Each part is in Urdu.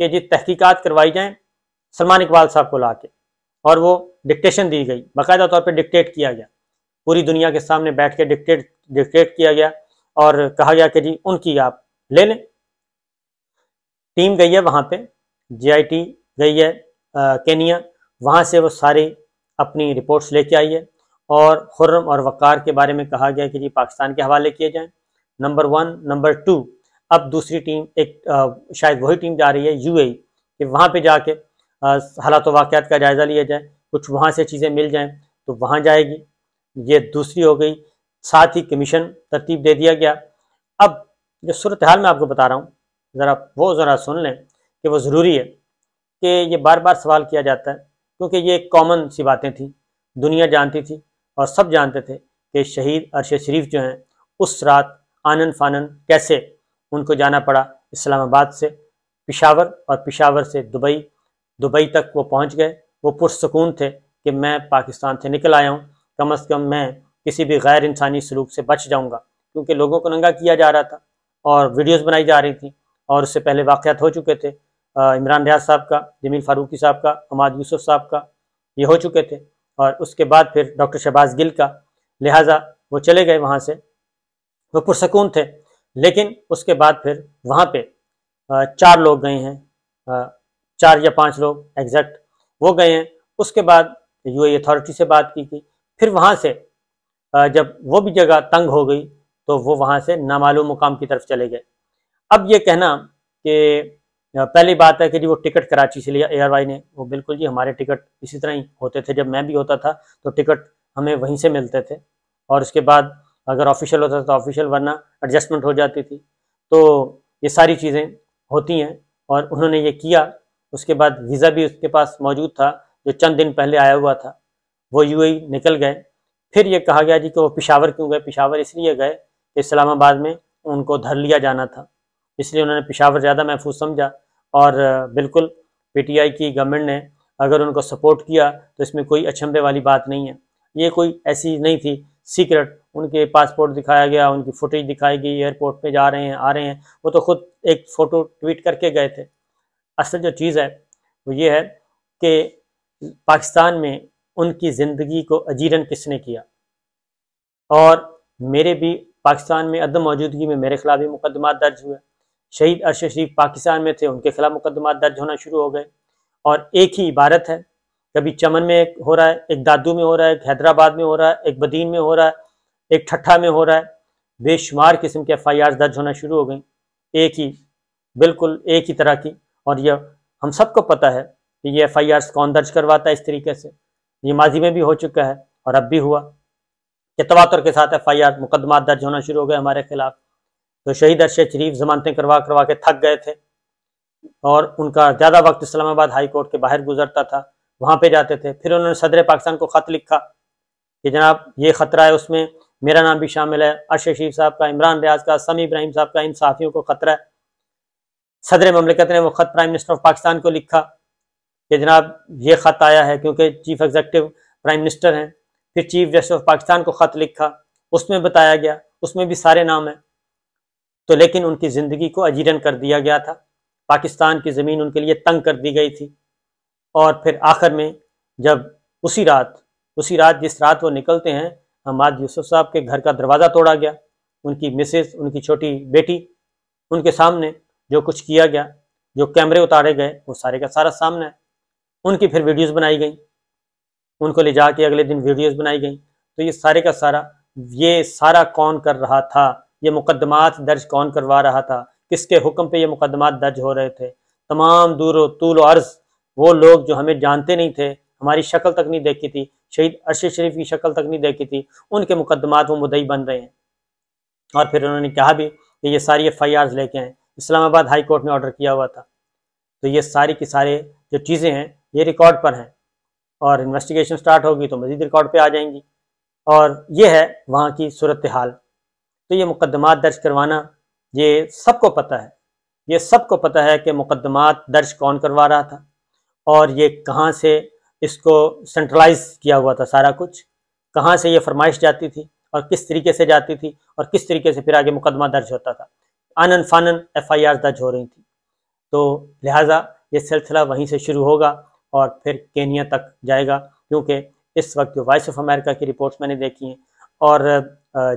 کہ جی تحقیقات کروائی جائیں سلمان اقبال صاحب کو لا کے، اور وہ ڈکٹیشن دی گئی، باقاعدہ طور پہ ڈکٹیٹ کیا گیا، پوری دنیا کے سامنے بیٹھ کے ڈکٹیٹ کیا گیا اور کہا گیا کہ جی ان کی آپ لے لیں۔ ٹیم گئی ہے وہاں پہ، GIT گئی ہے کینیا، وہاں سے وہ ساری اپنی رپورٹس لے کے آئی ہے، اور خرم اور وقار کے بارے میں کہا گیا کہ جی پاکستان کے حوالے کیے جائیں، نمبر 1۔ نمبر 2، اب دوسری ٹیم ایک شاید وہی ٹیم جا رہی ہے UAE، کہ وہاں پہ جا کے حالات و واقعات کا جائزہ لیا جائے، کچھ وہاں سے چیزیں مل جائیں تو وہاں جائے گی، یہ دوسری ہو گئی۔ ساتھ ہی کمیشن ترتیب دے دیا گیا۔ اب جو صورتحال میں آپ کو بتا رہا ہوں ذرا سن لیں کہ وہ ضروری ہے، کہ یہ بار بار سوال کیا جاتا ہے کیونکہ یہ ایک کامن سی باتیں تھیں، دنیا جانتی تھی اور سب جانتے تھے کہ شہید ارشد شریف جو ہیں اس رات آنن فانن کیسے ان کو جانا پڑا اسلام آباد سے پشاور، اور پشاور سے دبئی تک وہ پہنچ گئے۔ وہ پرسکون تھے کہ میں پاکستان سے نکل آیا ہوں، کم از کم میں کسی بھی غیر انسانی سلوک سے بچ جاؤں گا، کیونکہ لوگوں کو ننگا کیا جا رہا تھا اور ویڈیوز بنائی جا رہی تھیں، اور اس سے پہلے واقعات ہو چکے تھے، عمران ریاض صاحب کا، جمیل فاروقی صاحب کا، حماد یوسف صاحب کا، یہ ہو چکے تھے، اور اس کے بعد پھر ڈاکٹر شہباز گل کا، لہٰذا وہ چلے گئے وہاں سے، وہ پرسکون تھے۔ لیکن اس کے بعد پھر وہاں پہ 4 لوگ گئے ہیں، 4 یا 5 لوگ ایگزیکٹ وہ گئے ہیں۔ اس کے بعد UAE اتھارٹی سے بات کی تھی، پھر وہاں سے جب وہ بھی جگہ تنگ ہو گئی تو وہ وہاں سے نامعلوم مقام کی طرف چلے گئے۔ اب یہ کہنا کہ پہلی بات ہے کہ جی وہ ٹکٹ کراچی سے لیا ARY نے، وہ بالکل جی ہمارے ٹکٹ اسی طرح ہی ہوتے تھے، جب میں بھی ہوتا تھا تو ٹکٹ ہمیں وہیں سے ملتے تھے، اور اس کے بعد اگر آفیشیل ہوتا تھا تو آفیشیل، ورنہ ایڈجسٹمنٹ ہو جاتی تھی۔ تو یہ ساری چیزیں ہوتی ہیں، اور انہوں نے یہ کیا۔ اس کے بعد ویزا بھی اس کے پاس موجود تھا جو چند دن پہلے آیا ہوا تھا، وہ UAE نکل گئے۔ پھر یہ کہا گیا جی کہ وہ پشاور کیوں گئے؟ پشاور اس لیے گئے کہ اسلام آباد میں ان کو دھر لیا جانا تھا، اس لیے انہوں نے پشاور زیادہ محفوظ سمجھا، اور بالکل PTI کی گورنمنٹ نے اگر ان کو سپورٹ کیا تو اس میں کوئی اچنبھے والی بات نہیں ہے، یہ کوئی ایسی نہیں تھی سیکرٹ، ان کے پاسپورٹ دکھایا گیا، ان کی فوٹیج دکھائی گئی، ایئرپورٹ پہ جا رہے ہیں آ رہے ہیں، وہ تو خود ایک فوٹو ٹویٹ کر کے گئے تھے۔ اصل جو چیز ہے وہ یہ ہے کہ پاکستان میں ان کی زندگی کو اجیرن کس نے کیا، اور میرے بھی پاکستان میں عدم موجودگی میں میرے خلاف بھی مقدمات درج ہوئے۔ شہید ارشد شریف پاکستان میں تھے، ان کے خلاف مقدمات درج ہونا شروع ہو گئے، اور ایک ہی عبارت ہے، کبھی چمن میں ایک ہو رہا ہے، ایک دادو میں ہو رہا ہے، ایک حیدرآباد میں ہو رہا ہے، ایک بدین میں ہو رہا ہے، ایک ٹھٹھا میں ہو رہا ہے، بے شمار قسم کے FIRs درج ہونا شروع ہو گئیں، بالکل ایک ہی طرح کی۔ اور یہ ہم سب کو پتہ ہے کہ یہ FIRs کون درج کرواتا ہے اس طریقے سے، یہ ماضی میں بھی ہو چکا ہے اور اب بھی ہوا کہ تواتر کے ساتھ FIR مقدمات درج ہونا شروع ہو گئے ہمارے خلاف۔ تو شہید ارشد شریف ضمانتیں کروا کے تھک گئے تھے، اور ان کا زیادہ وقت اسلام آباد ہائی کورٹ کے باہر گزرتا تھا، وہاں پہ جاتے تھے۔ پھر انہوں نے صدر پاکستان کو خط لکھا کہ جناب یہ خطرہ ہے، اس میں میرا نام بھی شامل ہے، ارشد شریف صاحب کا، عمران ریاض کا، سمیع ابراہیم صاحب کا، ان صحافیوں کو خطرہ ہے۔ صدر مملکت نے وہ خط پرائم منسٹر آف پاکستان کو لکھا کہ جناب یہ خط آیا ہے، کیونکہ چیف ایگزیکٹو پرائم منسٹر ہیں۔ پھر چیف جسٹس آف پاکستان کو خط لکھا، اس میں بتایا گیا، اس میں بھی سارے نام ہیں۔ تو لیکن ان کی زندگی کو اجیرن کر دیا گیا تھا، پاکستان کی زمین ان کے لیے تنگ کر دی گئی تھی، اور پھر آخر میں جب اسی رات جس رات وہ نکلتے ہیں، حماد یوسف صاحب کے گھر کا دروازہ توڑا گیا، ان کی مسز، ان کی چھوٹی بیٹی، ان کے سامنے جو کچھ کیا گیا، جو کیمرے اتارے گئے، وہ سارے کا سارا سامنا ہے۔ ان کی پھر ویڈیوز بنائی گئیں، ان کو لے جا کے اگلے دن ویڈیوز بنائی گئیں۔ تو یہ سارے کا سارا، یہ سارا کون کر رہا تھا؟ یہ مقدمات درج کون کروا رہا تھا؟ کس کے حکم پہ یہ مقدمات درج ہو رہے تھے؟ تمام دور و طول و عرض وہ لوگ جو ہمیں جانتے نہیں تھے، ہماری شکل تک نہیں دیکھی تھی، شہید ارشد شریف کی شکل تک نہیں دیکھی تھی، ان کے مقدمات وہ مدعی بن رہے ہیں۔ اور پھر انہوں نے کہا بھی کہ یہ ساری FIRs لے کے آئیں، اسلام آباد ہائی کورٹ نے آرڈر کیا ہوا تھا۔ تو یہ ساری کی سارے جو چیزیں ہیں یہ ریکارڈ پر ہیں، اور انویسٹیگیشن سٹارٹ ہوگی تو مزید ریکارڈ پہ آ جائیں گی، اور یہ ہے وہاں کی صورتحال۔ تو یہ مقدمات درج کروانا، یہ سب کو پتہ ہے، یہ سب کو پتہ ہے کہ مقدمات درج کون کروا رہا تھا، اور یہ کہاں سے اس کو سینٹرلائز کیا ہوا تھا، سارا کچھ کہاں سے یہ فرمائش جاتی تھی اور کس طریقے سے جاتی تھی، اور کس طریقے سے پھر آگے مقدمہ درج ہوتا تھا۔ آنن فانن FIRs درج ہو رہی تھیں۔ تو لہٰذا یہ سلسلہ وہیں سے شروع ہوگا اور پھر کینیا تک جائے گا، کیونکہ اس وقت جو وائس آف امریکہ کی رپورٹس میں نے دیکھی ہیں اور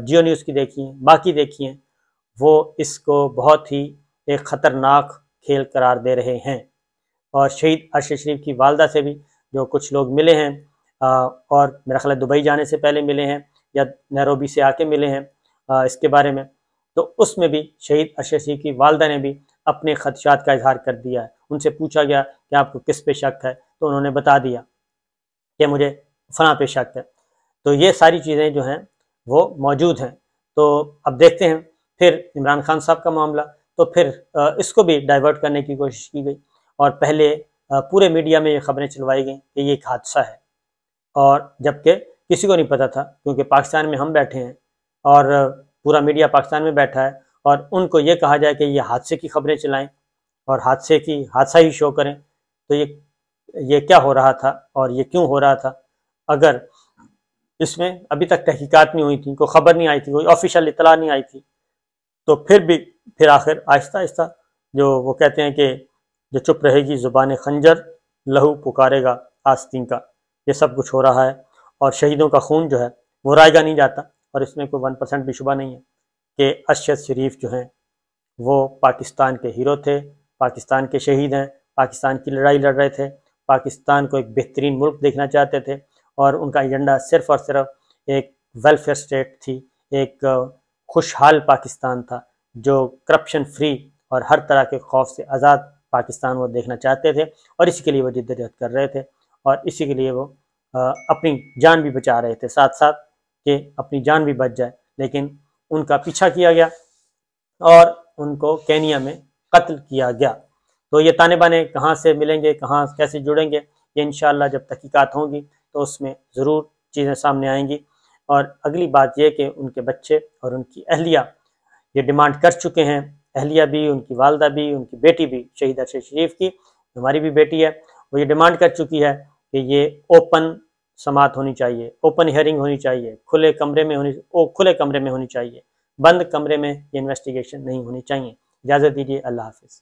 جیو نیوز کی دیکھی ہیں، باقی دیکھی ہیں، وہ اس کو بہت ہی ایک خطرناک کھیل قرار دے رہے ہیں۔ اور شہید ارشد شریف کی والدہ سے بھی جو کچھ لوگ ملے ہیں اور میرا خیال ہے دبئی جانے سے پہلے ملے ہیں یا نیروبی سے آ کے ملے ہیں اس کے بارے میں، تو اس میں بھی شہید ارشد شریف کی والدہ نے بھی اپنے خدشات کا اظہار کر دیا ہے۔ ان سے پوچھا گیا کہ آپ کو کس پہ شک ہے، تو انہوں نے بتا دیا کہ مجھے فلاں پہ شک ہے۔ تو یہ ساری چیزیں جو ہیں وہ موجود ہیں۔ تو اب دیکھتے ہیں پھر عمران خان صاحب کا معاملہ، تو پھر اس کو بھی ڈائیورٹ کرنے کی کوشش کی گئی اور پہلے پورے میڈیا میں یہ خبریں چلوائی گئیں کہ یہ ایک حادثہ ہے، اور جبکہ کسی کو نہیں پتہ تھا، کیونکہ پاکستان میں ہم بیٹھے ہیں اور پورا میڈیا پاکستان میں بیٹھا ہے، اور ان کو یہ کہا جائے کہ یہ حادثے کی خبریں چلائیں اور حادثہ ہی شو کریں، تو یہ کیا ہو رہا تھا اور یہ کیوں ہو رہا تھا؟ اگر اس میں ابھی تک تحقیقات نہیں ہوئی تھی، کوئی خبر نہیں آئی تھی، کوئی آفیشیل اطلاع نہیں آئی تھی، تو پھر آخر آہستہ آہستہ جو وہ کہتے ہیں کہ جو چپ رہے گی زبان خنجر، لہو پکارے گا آستین کا، یہ سب کچھ ہو رہا ہے، اور شہیدوں کا خون جو ہے وہ رائے گا نہیں جاتا، اور اس میں کوئی 1% بھی شبہ نہیں ہے کہ ارشد شریف جو ہیں وہ پاکستان کے ہیرو تھے، پاکستان کے شہید ہیں، پاکستان کی لڑائی لڑ رہے تھے، پاکستان کو ایک بہترین ملک دیکھنا چاہتے تھے، اور ان کا ایجنڈا صرف اور صرف ایک ویلفیئر اسٹیٹ تھی، ایک خوشحال پاکستان تھا، جو کرپشن فری اور ہر طرح کے خوف سے آزاد پاکستان وہ دیکھنا چاہتے تھے، اور اسی کے لیے وہ جدوجہد کر رہے تھے، اور اسی کے لیے وہ اپنی جان بھی بچا رہے تھے ساتھ ساتھ کہ اپنی جان بھی بچ جائے، لیکن ان کا پیچھا کیا گیا اور ان کو کینیا میں قتل کیا گیا۔ تو یہ تانے بانے کہاں سے ملیں گے، کہاں کیسے جڑیں گے، یہ انشاءاللہ جب تحقیقات ہوں گی تو اس میں ضرور چیزیں سامنے آئیں گی۔ اور اگلی بات یہ کہ ان کے بچے اور ان کی اہلیہ یہ ڈیمانڈ کر چکے ہیں، اہلیہ بھی، ان کی والدہ بھی، ان کی بیٹی بھی، شہید ارشد شریف کی ہماری بھی بیٹی ہے، وہ یہ ڈیمانڈ کر چکی ہے کہ یہ اوپن سماعت ہونی چاہیے، اوپن ہیئرنگ ہونی چاہیے، کھلے کمرے میں ہونی چاہیے، بند کمرے میں یہ انویسٹیگیشن نہیں ہونی چاہیے۔ اجازت دیجیے، اللہ حافظ۔